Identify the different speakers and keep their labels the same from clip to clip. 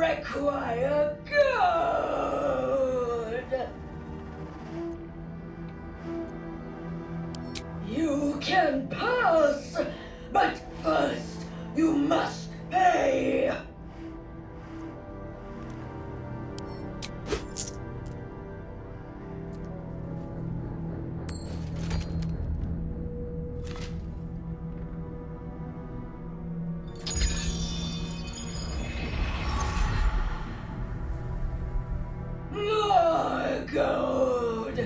Speaker 1: require good. You can pass, but first you must pay. More gold.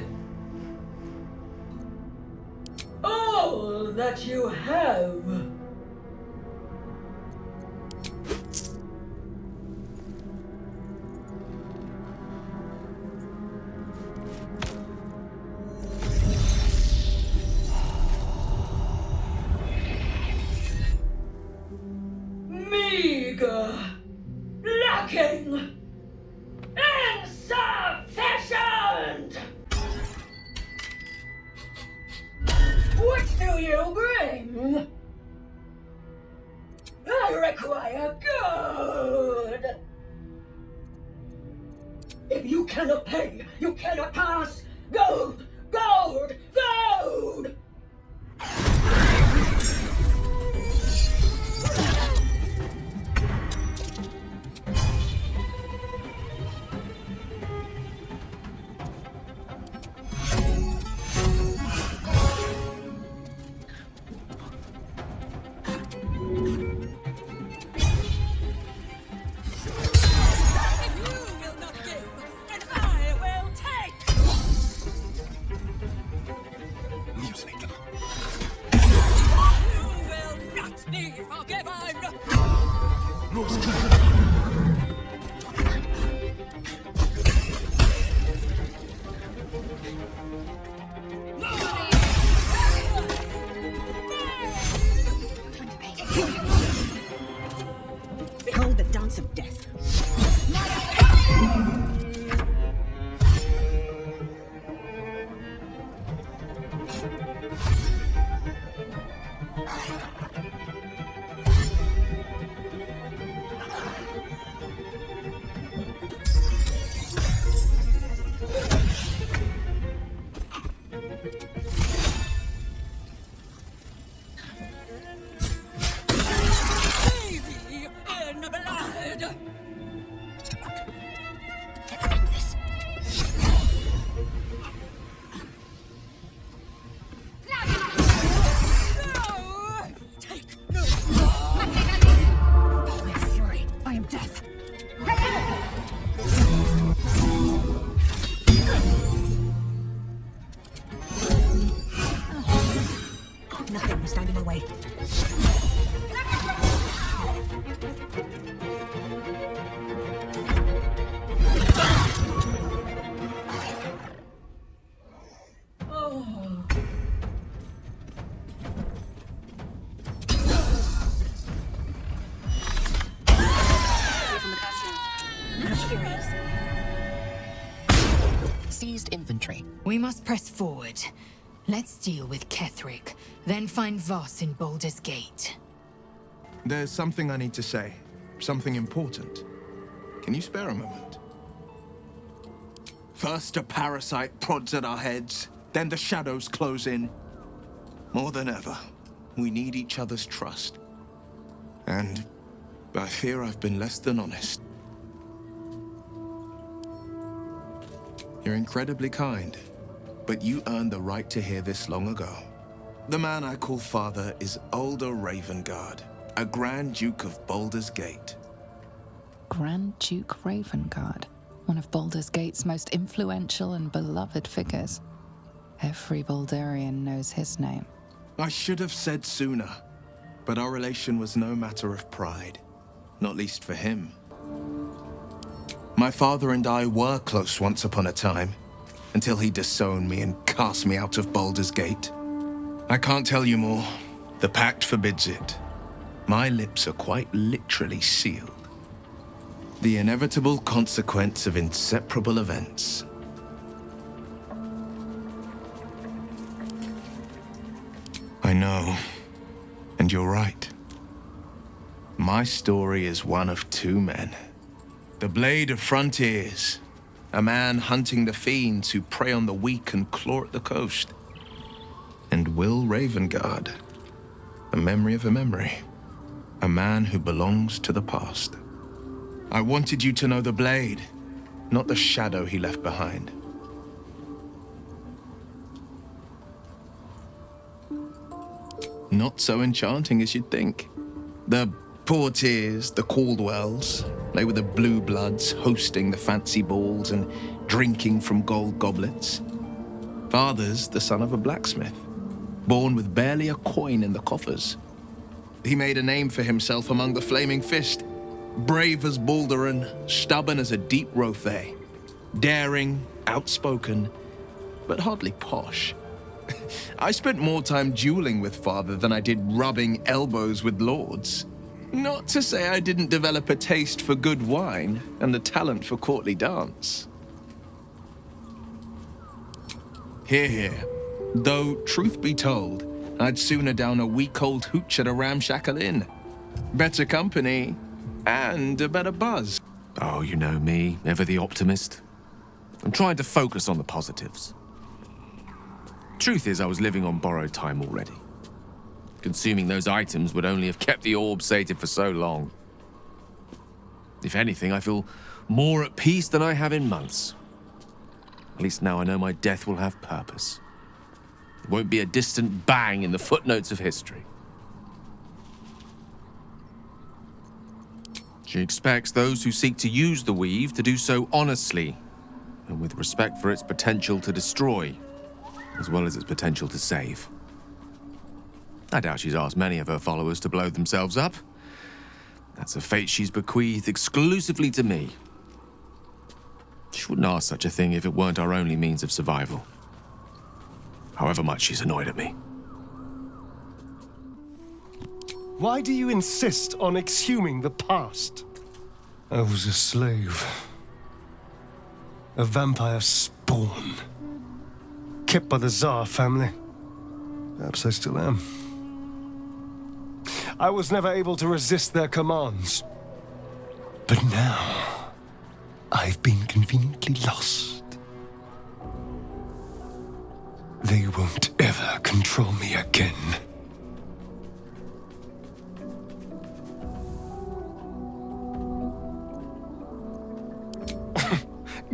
Speaker 1: All that you have. Meager. Lacking. Insufficient! What do you bring? I require good! If you cannot pay, you cannot pass! Gold! Gold! Gold!
Speaker 2: Behold the dance of death. Nothing will stand in my way.
Speaker 3: Seized infantry.
Speaker 4: We must press forward. Let's deal with Ketheric, then find Voss in Baldur's Gate.
Speaker 5: There's something I need to say. Something important. Can you spare a moment? First a parasite prods at our heads, then the shadows close in. More than ever, we need each other's trust. And I fear I've been less than honest. You're incredibly kind, but you earned the right to hear this long ago. The man I call father is Ulder Ravengard, a Grand Duke of Baldur's Gate.
Speaker 3: Grand Duke Ravengard, one of Baldur's Gate's most influential and beloved figures. Every Baldurian knows his name.
Speaker 5: I should have said sooner, but our relation was no matter of pride, not least for him. My father and I were close once upon a time, until he disowned me and cast me out of Baldur's Gate. I can't tell you more. The pact forbids it. My lips are quite literally sealed. The inevitable consequence of inseparable events. I know, and you're right. My story is one of two men. The Blade of Frontiers. A man hunting the fiends who prey on the weak and claw at the coast. And Wyll Ravengard. A memory of a memory. A man who belongs to the past. I wanted you to know the Blade, not the shadow he left behind. Not so enchanting as you'd think. The Portiers, the Caldwells, they were the blue bloods hosting the fancy balls and drinking from gold goblets. Father's the son of a blacksmith, born with barely a coin in the coffers. He made a name for himself among the Flaming Fist, brave as Balduran, stubborn as a deep Rothay, daring, outspoken, but hardly posh. I spent more time dueling with Father than I did rubbing elbows with lords. Not to say I didn't develop a taste for good wine and the talent for courtly dance. Hear, hear. Though, truth be told, I'd sooner down a week-old hooch at a ramshackle inn. Better company, and a better buzz.
Speaker 6: Oh, you know me, ever the optimist. I'm trying to focus on the positives. Truth is, I was living on borrowed time already. Consuming those items would only have kept the orb sated for so long. If anything, I feel more at peace than I have in months. At least now I know my death will have purpose. It won't be a distant bang in the footnotes of history. She expects those who seek to use the weave to do so honestly, and with respect for its potential to destroy, as well as its potential to save. I doubt she's asked many of her followers to blow themselves up. That's a fate she's bequeathed exclusively to me. She wouldn't ask such a thing if it weren't our only means of survival. However much she's annoyed at me.
Speaker 7: Why do you insist on exhuming the past? I was a slave. A vampire spawn. Kept by the Tsar family. Perhaps I still am. I was never able to resist their commands. But now, I've been conveniently lost. They won't ever control me again.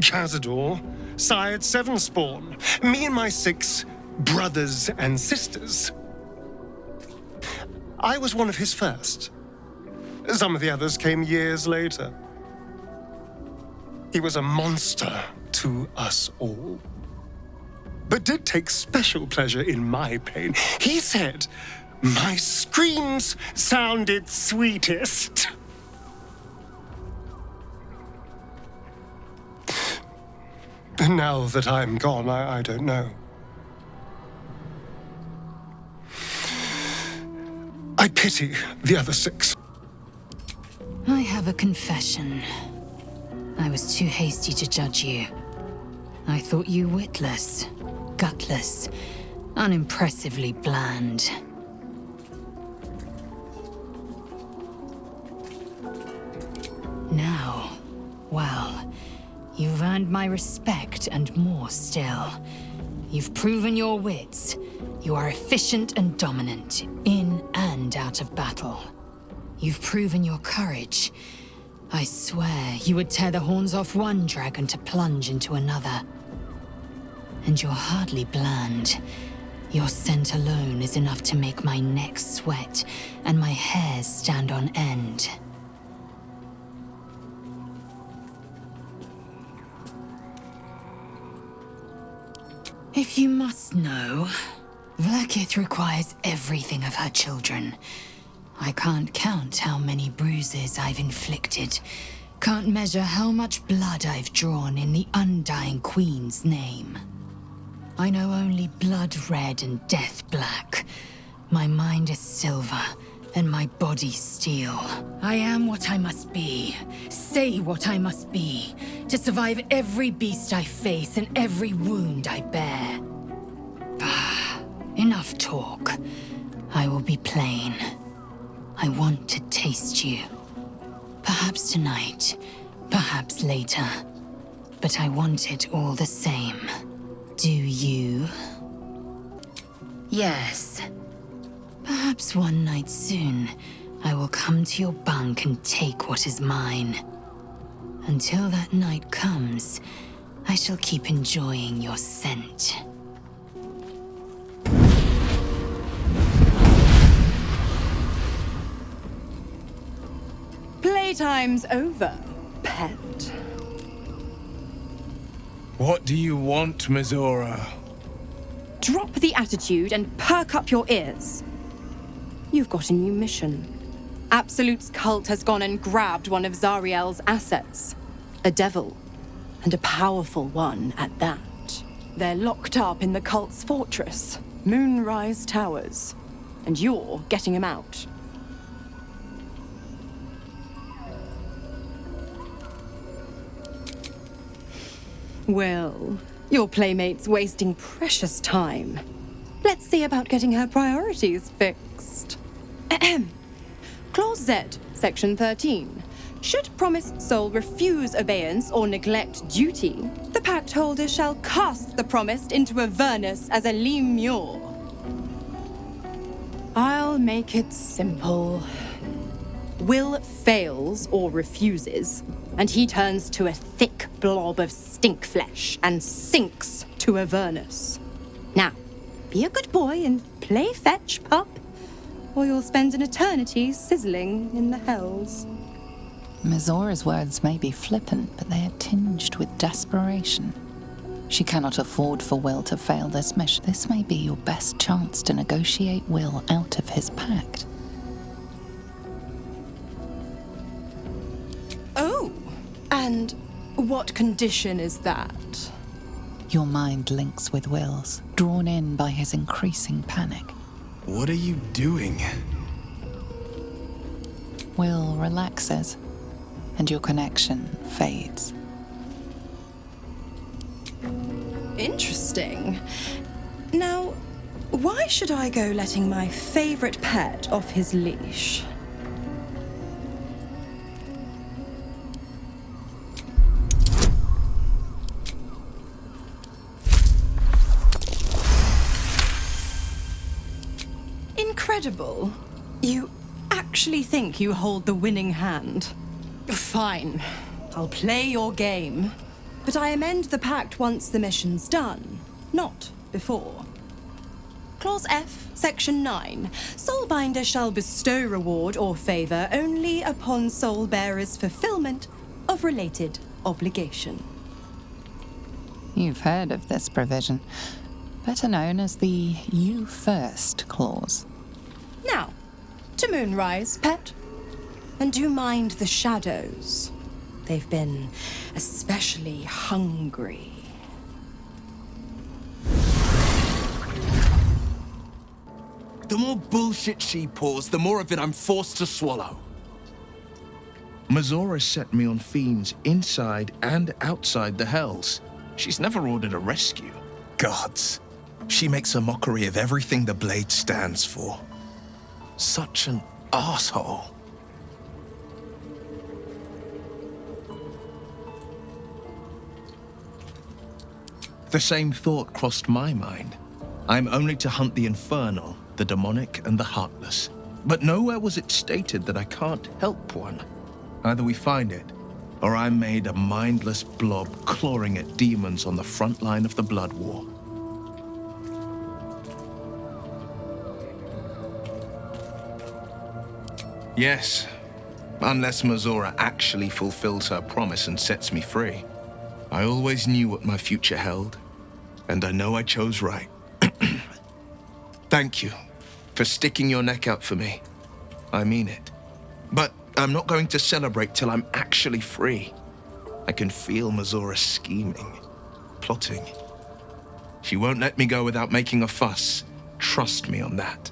Speaker 7: Cazador sired 7 spawn. Me and my 6 brothers and sisters. I was one of his first. Some of the others came years later. He was a monster to us all, but did take special pleasure in my pain. He said my screams sounded sweetest. And now that I'm gone, I don't know. I pity the other 6.
Speaker 4: I have a confession. I was too hasty to judge you. I thought you witless, gutless, unimpressively bland. Now, well, you've earned my respect and more still. You've proven your wits. You are efficient and dominant, in and out of battle. You've proven your courage. I swear you would tear the horns off one dragon to plunge into another. And you're hardly bland. Your scent alone is enough to make my neck sweat and my hairs stand on end. If you must know, Vlaakith requires everything of her children. I can't count how many bruises I've inflicted. Can't measure how much blood I've drawn in the undying Queen's name. I know only blood red and death black. My mind is silver, and my body steel. I am what I must be, say what I must be, to survive every beast I face and every wound I bear. Bah, enough talk. I will be plain. I want to taste you. Perhaps tonight, Perhaps later. But I want it all the same. Do you? Yes. Perhaps one night soon, I will come to your bunk and take what is mine. Until that night comes, I shall keep enjoying your scent.
Speaker 8: Playtime's over, pet.
Speaker 5: What do you want, Mizora?
Speaker 8: Drop the attitude and perk up your ears. You've got a new mission. Absolute's cult has gone and grabbed one of Zariel's assets. A devil. And a powerful one at that. They're locked up in the cult's fortress, Moonrise Towers. And you're getting him out. Well, your playmate's wasting precious time. Let's see about getting her priorities fixed. Clause Z, Section 13. Should promised soul refuse obeyance or neglect duty, the pact holder shall cast the promised into Avernus as a lemure. I'll make it simple. Wyll fails or refuses, and he turns to a thick blob of stink flesh and sinks to Avernus. Now, be a good boy and play fetch, pup, or you'll spend an eternity sizzling in the hells.
Speaker 3: Mizora's words may be flippant, but they are tinged with desperation. She cannot afford for Wyll to fail this mission. This may be your best chance to negotiate Wyll out of his pact.
Speaker 8: Oh, and what condition is that?
Speaker 3: Your mind links with Wyll's, drawn in by his increasing panic.
Speaker 5: What are you doing?
Speaker 3: Wyll relaxes, and your connection fades.
Speaker 8: Interesting. Now, why should I go letting my favorite pet off his leash? Incredible. You actually think you hold the winning hand? Fine. I'll play your game. But I amend the pact once the mission's done, not before. Clause F, Section 9. Soulbinder shall bestow reward or favor only upon soul-bearer's fulfillment of related obligation.
Speaker 3: You've heard of this provision, better known as the You First clause.
Speaker 8: Now, to Moonrise, pet. And do mind the shadows. They've been especially hungry.
Speaker 5: The more bullshit she pours, the more of it I'm forced to swallow. Mizora set me on fiends inside and outside the Hells. She's never ordered a rescue. Gods. She makes a mockery of everything the Blade stands for. Such an asshole. The same thought crossed my mind. I'm only to hunt the infernal, the demonic, and the heartless. But nowhere was it stated that I can't help one. Either we find it, or I'm made a mindless blob clawing at demons on the front line of the Blood War. Yes, unless Mizora actually fulfills her promise and sets me free. I always knew what my future held, and I know I chose right. Thank you for sticking your neck out for me. I mean it. But I'm not going to celebrate till I'm actually free. I can feel Mizora scheming, plotting. She won't let me go without making a fuss. Trust me on that.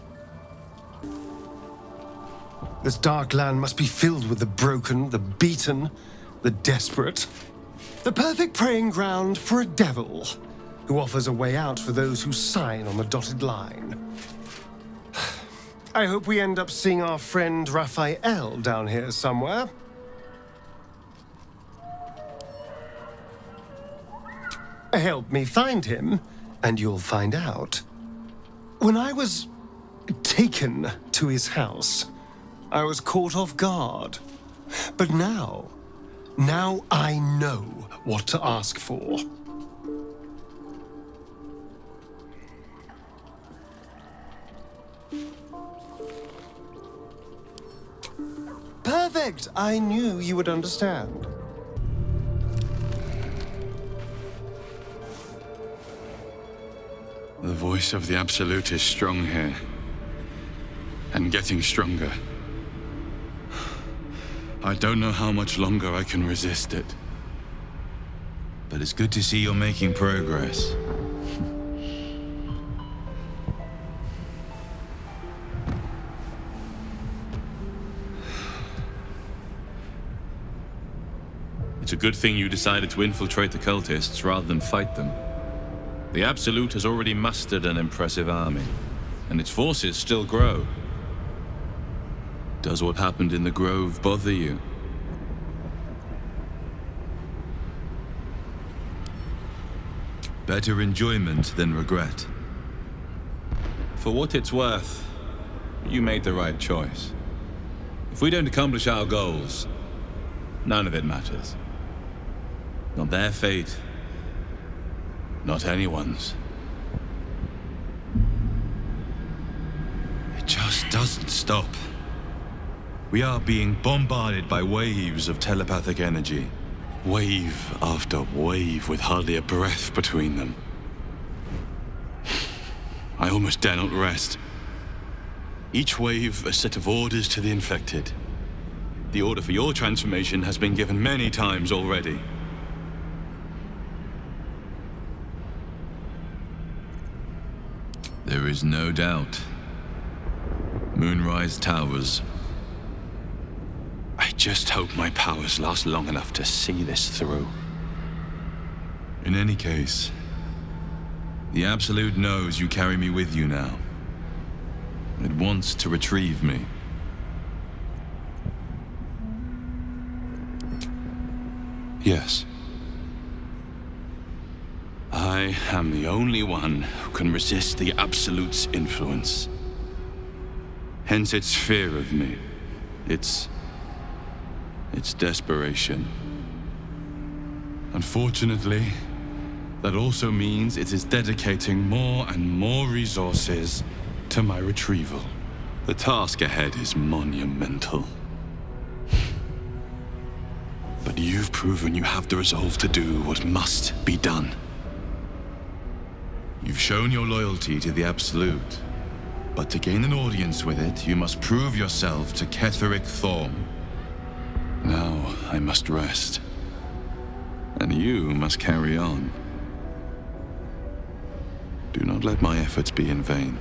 Speaker 7: This dark land must be filled with the broken, the beaten, the desperate. The perfect preying ground for a devil who offers a way out for those who sign on the dotted line. I hope we end up seeing our friend Raphael down here somewhere. Help me find him, and you'll find out. When I was taken to his house, I was caught off guard. But now I know what to ask for. Perfect! I knew you would understand.
Speaker 9: The voice of the Absolute is strong here. And getting stronger. I don't know how much longer I can resist it. But it's good to see you're making progress. It's a good thing you decided to infiltrate the cultists rather than fight them. The Absolute has already mustered an impressive army, and its forces still grow. Does what happened in the Grove bother you? Better enjoyment than regret. For what it's worth, you made the right choice. If we don't accomplish our goals, none of it matters. Not their fate, not anyone's. It just doesn't stop. We are being bombarded by waves of telepathic energy. Wave after wave with hardly a breath between them. I almost dare not rest. Each wave a set of orders to the infected. The order for your transformation has been given many times already. There is no doubt. Moonrise Towers. I just hope my powers last long enough to see this through. In any case, the Absolute knows you carry me with you now. It wants to retrieve me. Yes. I am the only one who can resist the Absolute's influence. Hence its fear of me. Its desperation. Unfortunately, that also means it is dedicating more and more resources to my retrieval. The task ahead is monumental. But you've proven you have the resolve to do what must be done. You've shown your loyalty to the Absolute, but to gain an audience with it, you must prove yourself to Gerringothe Thorm. Now I must rest, and you must carry on. Do not let my efforts be in vain.